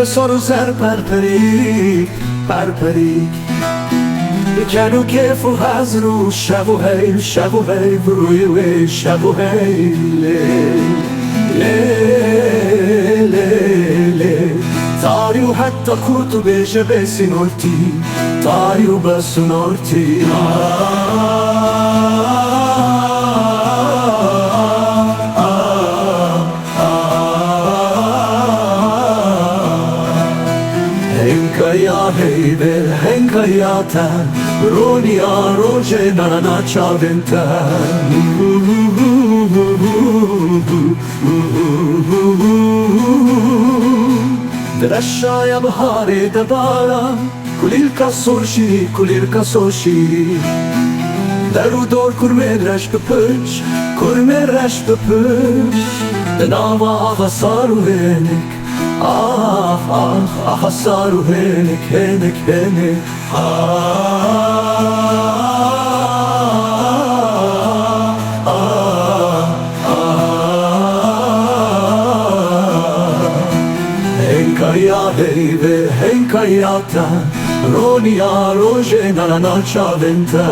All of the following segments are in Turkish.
به سر و سر پرپری بکن و کیف و حزن و شب و هی بروی وی شب و هی لی تاری و حتی کتو بیشه بسینورتی تاری و بسونورتی Henka ya ta Roni a roje na na chaventa Drashaya bahare dabara Kulirka sorshi Darudor kurme drash pepëç Kurme rash pepëç Denava avasaru venik Hasaru henek Henka ya ta Roni a roje na na chaventa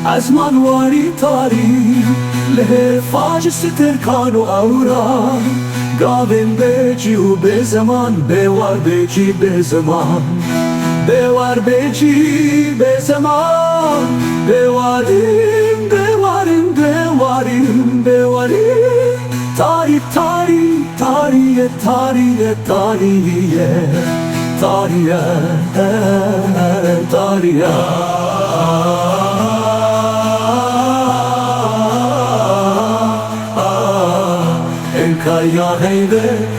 از منواری تاری له فاج ستر کانو اورا گاوین بیجی و به زمان بیوار بیجی به زمان بیوار بیجی به زمان بیواریم تاری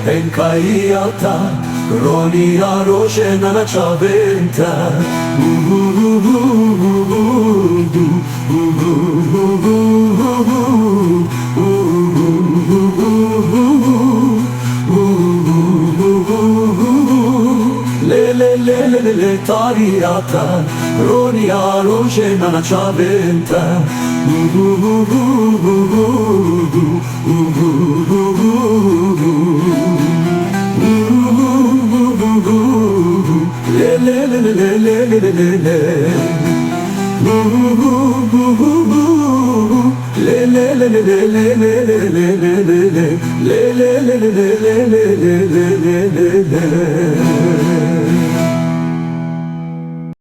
Enkaya ta Roni a roje na na chaventa Le tariata Roni a roje na na chaventa le